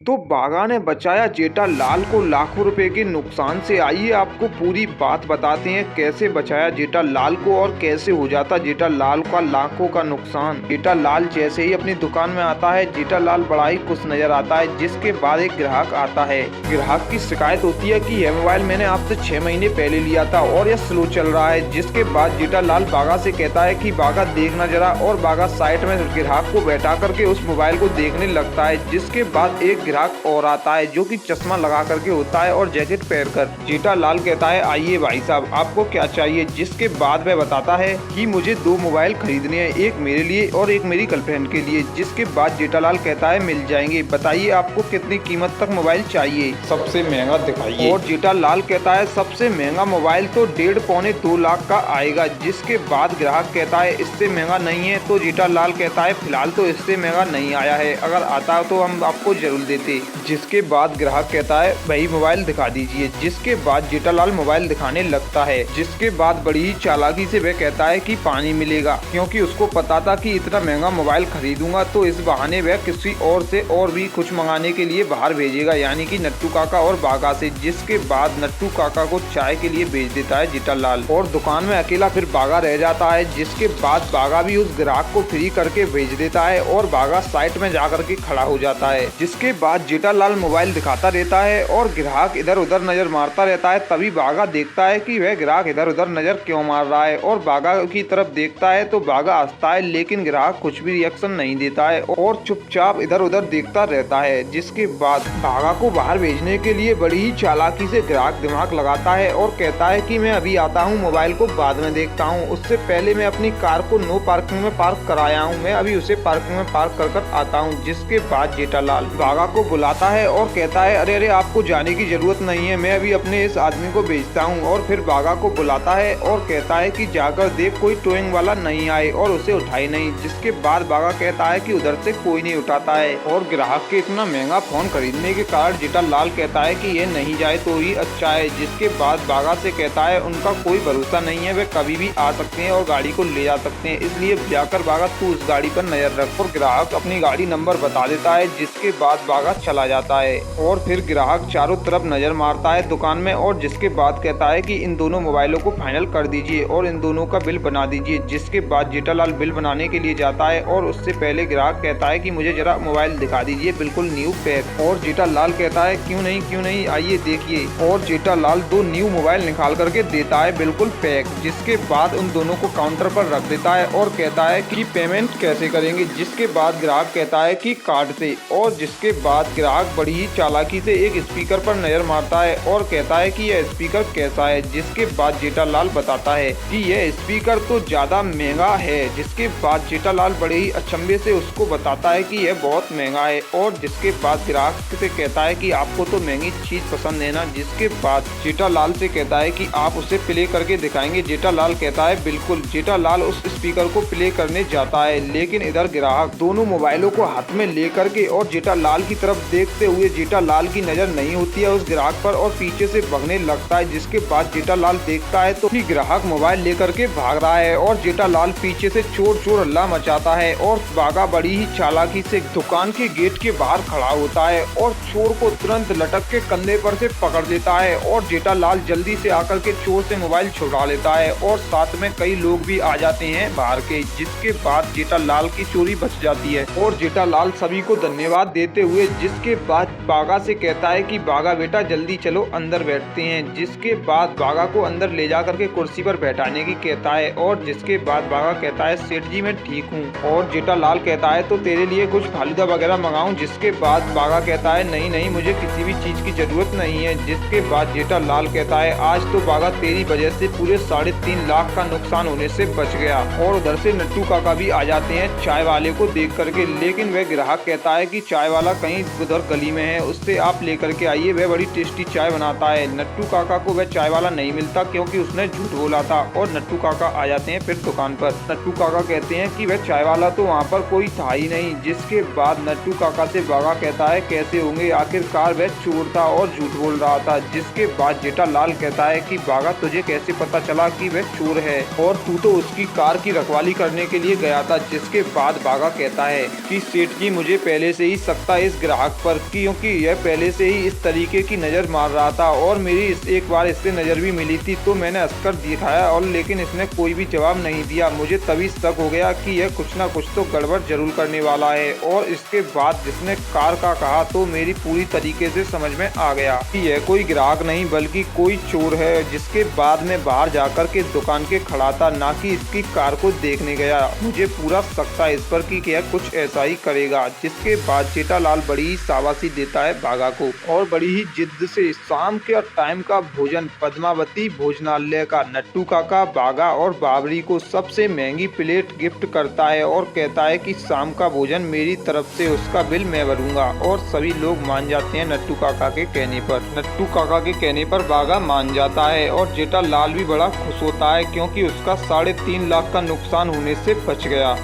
तो बागा ने बचाया जेठालाल को लाखों रुपए के नुकसान से। आइए आपको पूरी बात बताते हैं कैसे बचाया जेठालाल को और कैसे हो जाता जेठालाल का लाखों का नुकसान। जेठालाल जैसे ही अपनी दुकान में आता है, जेठालाल बड़ा ही खुश नजर आता है। जिसके बाद एक ग्राहक आता है। ग्राहक की शिकायत होती है कि यह मोबाइल मैंने आपसे 6 महीने पहले लिया था और यह स्लो चल रहा है। जिसके बाद जेठालाल बागा से कहता है कि बागा देखना जरा, और बागा साइड में ग्राहक को बैठा करके उस मोबाइल को देखने लगता है। जिसके बाद एक ग्राहक और आता है जो कि चश्मा लगा करके होता है और जैकेट पहनकर। जेठालाल कहता है आइए भाई साहब आपको क्या चाहिए। जिसके बाद वह बताता है कि मुझे 2 मोबाइल खरीदने हैं, एक मेरे लिए और एक मेरी गर्लफ्रेंड के लिए। जिसके बाद जेठालाल कहता है मिल जाएंगे, बताइए आपको कितनी कीमत तक मोबाइल चाहिए, सबसे महंगा दिखाइए। और जेठालाल कहता है सबसे महंगा मोबाइल तो 1.5 पौने 2 लाख का आएगा। जिसके बाद ग्राहक कहता है इससे महंगा नहीं है। तो जेठालाल कहता है फिलहाल तो इससे महंगा नहीं आया है, अगर आता तो हम आपको जरूर देते। जिसके बाद ग्राहक कहता है भाई मोबाइल दिखा दीजिए। जिसके बाद जेठालाल मोबाइल दिखाने लगता है। जिसके बाद बड़ी ही चालाकी से वह कहता है कि पानी मिलेगा, क्योंकि उसको पता था कि इतना महंगा मोबाइल खरीदूंगा तो इस बहाने वह किसी और से और भी कुछ मंगाने के लिए बाहर भेजेगा, यानी कि नट्टू काका और बागा से। जिसके बाद नट्टू काका को चाय के लिए भेज देता है जेठालाल और दुकान में अकेला फिर बागा रह जाता है। जिसके बाद बागा भी उस ग्राहक को फ्री करके भेज देता है और बागा साइड में जाकर के खड़ा हो जाता है। जिसके बाद जेठालाल मोबाइल दिखाता रहता है और ग्राहक इधर उधर नजर मारता रहता है। तभी बागा देखता है कि वह ग्राहक इधर उधर नजर क्यों मार रहा है और बागा की तरफ देखता है तो बागा हंसता है, लेकिन ग्राहक कुछ भी रिएक्शन नहीं देता है और चुपचाप इधर उधर देखता रहता है। जिसके बाद बागा को बाहर भेजने के लिए बड़ी ही चालाकी से ग्राहक दिमाग लगाता है और कहता है कि मैं अभी आता हूँ, मोबाइल को बाद में देखता हूँ, उससे पहले मैं अपनी कार को नो पार्किंग में पार्क कराया हूँ, मैं अभी उसे पार्किंग में पार्क कर आता हूँ। जिसके बाद जेठालाल बागा को बुलाता है और कहता है अरे अरे आपको जाने की जरूरत नहीं है, मैं अभी अपने इस आदमी को भेजता हूँ। और फिर बागा को बुलाता है और कहता है कि जाकर देख कोई टोइंग वाला नहीं आए और उसे उठाए नहीं। जिसके बाद बागा कहता है कि उधर से कोई नहीं उठाता है और ग्राहक के इतना महंगा फोन खरीदने के कारण जेठालाल कहता है कि ये नहीं जाए तो ही अच्छा है। जिसके बाद बागा से कहता है उनका कोई भरोसा नहीं है, वे कभी भी आ सकते हैं और गाड़ी को ले जा सकते हैं, इसलिए जाकर बागा तू उस गाड़ी पर नजर रख। और ग्राहक अपनी गाड़ी नंबर बता देता है। जिसके बाद बागा चला जाता है और फिर ग्राहक चारों तरफ नजर मारता है दुकान में और जिसके बाद कहता है कि इन दोनों मोबाइलों को फाइनल कर दीजिए और इन दोनों का बिल बना दीजिए। जिसके बाद जेठालाल बिल बनाने के लिए जाता है और उससे पहले ग्राहक कहता है कि मुझे जरा मोबाइल दिखा दीजिए बिल्कुल न्यू पैक। और जेठालाल कहता है क्यों नहीं आइए देखिए। और जेठालाल 2 न्यू मोबाइल निकाल करके देता है बिल्कुल पैक। जिसके बाद उन दोनों को काउंटर पर रख देता है और कहता है कि पेमेंट कैसे करेंगे। जिसके बाद ग्राहक कहता है कि कार्ड से। और जिसके बाद ग्राहक बड़ी ही चालाकी से एक स्पीकर पर नजर मारता है और कहता है कि यह स्पीकर कैसा है। जिसके बाद जेठालाल बताता है कि यह स्पीकर तो ज्यादा महंगा है। जिसके बाद जेठालाल बड़े ही अचंभे से उसको बताता है कि यह बहुत महंगा है। और जिसके बाद ग्राहक से कहता है कि आपको तो महंगी चीज पसंद है ना। जिसके बाद जेठालाल से कहता है कि आप उसे प्ले करके दिखाएंगे। जेठालाल कहता है बिल्कुल। जेठालाल उस स्पीकर को प्ले करने जाता है, लेकिन इधर ग्राहक दोनों मोबाइलों को हाथ में लेकर के और जेठालाल की तरफ देखते हुए जेठालाल की नजर नहीं होती है उस ग्राहक पर और पीछे से भागने लगता है। जिसके बाद जेठालाल देखता है तो ग्राहक मोबाइल लेकर के भाग रहा है और जेठालाल पीछे से चोर चोर हल्ला मचाता है और बागा बड़ी ही चालाकी से दुकान के गेट के बाहर खड़ा होता है और चोर को तुरंत लटक के कंधे पर से पकड़ लेता है और जेठालाल जल्दी से आकर के चोर से मोबाइल छुड़ा लेता है और साथ में कई लोग भी आ जाते हैं बाहर के। जिसके बाद जेठालाल की चोरी बच जाती है और जेठालाल सभी को धन्यवाद देते हुए जिसके बाद बागा से कहता है कि बागा बेटा जल्दी चलो अंदर बैठते हैं। जिसके बाद बागा को अंदर ले जा करके कुर्सी पर बैठाने की कहता है और जिसके बाद बागा कहता है सेठ जी मैं ठीक हूँ। और जेठालाल कहता है तो तेरे लिए कुछ फालूदा वगैरह मंगाऊं। जिसके बाद बागा कहता है नहीं मुझे किसी भी चीज की जरूरत नहीं है। जिसके बाद जेठालाल कहता है आज तो बागा तेरी वजह से पूरे 3.5 लाख का नुकसान होने से बच गया। और उधर से नट्टू काका भी आ जाते हैं चाय वाले को देख करके, लेकिन वह ग्राहक कहता है कि चाय वाला कहीं उधर गली में है, उससे आप लेकर के आइए, वह बड़ी टेस्टी चाय बनाता है। नट्टू काका को वह चाय वाला नहीं मिलता क्योंकि उसने झूठ बोला था और नट्टू काका आ जाते हैं फिर दुकान पर। नट्टू काका कहते हैं कि वह चाय वाला तो वहाँ पर कोई था ही नहीं। जिसके बाद नट्टू काका से बागा कहता है कैसे होंगे, आखिरकार वह चोर था और झूठ बोल रहा था। जिसके बाद जेठालाल कहता है कि बागा तुझे कैसे पता चला कि वह चोर है और तू तो उसकी कार की रखवाली करने के लिए गया था। जिसके बाद बागा कहता है कि सेठ जी मुझे पहले से ही शक था इस ग्राहक पर, क्योंकि यह पहले से ही इस तरीके की नज़र मार रहा था और मेरी एक बार इससे नज़र भी मिली थी। तो मैंने हंसकर दिखाया और लेकिन इसने कोई भी जवाब नहीं दिया। मुझे तभी शक हो गया कि यह कुछ ना कुछ तो गड़बड़ जरूर करने वाला है। और इसके बाद जिसने कार का कहा तो मेरी पूरी तरीके से समझ में आ गया कि यह कोई ग्राहक नहीं बल्कि कोई चोर है, जिसके बाद में बाहर जाकर के दुकान के खड़ा था, ना कि इसकी कार को देखने गया। मुझे पूरा शक था इस पर कि यह कुछ ऐसा ही करेगा। जिसके बाद जेठालाल बड़ी ही शाबाशी देता है भागा को और बड़ी ही जिद से शाम के टाइम का भोजन पद्मावती भोजनालय का नट्टू काका, बागा और बाबरी को सबसे महंगी प्लेट गिफ्ट करता है और कहता है कि शाम का भोजन मेरी तरफ से, उसका बिल मैं भरूंगा। और सभी लोग मान जाते हैं नट्टू काका के कहने पर। नट्टू काका के कहने पर बागा मान जाता है और जेठालाल भी बड़ा खुश होता है क्योंकि उसका 3.5 लाख का नुकसान होने से बच गया।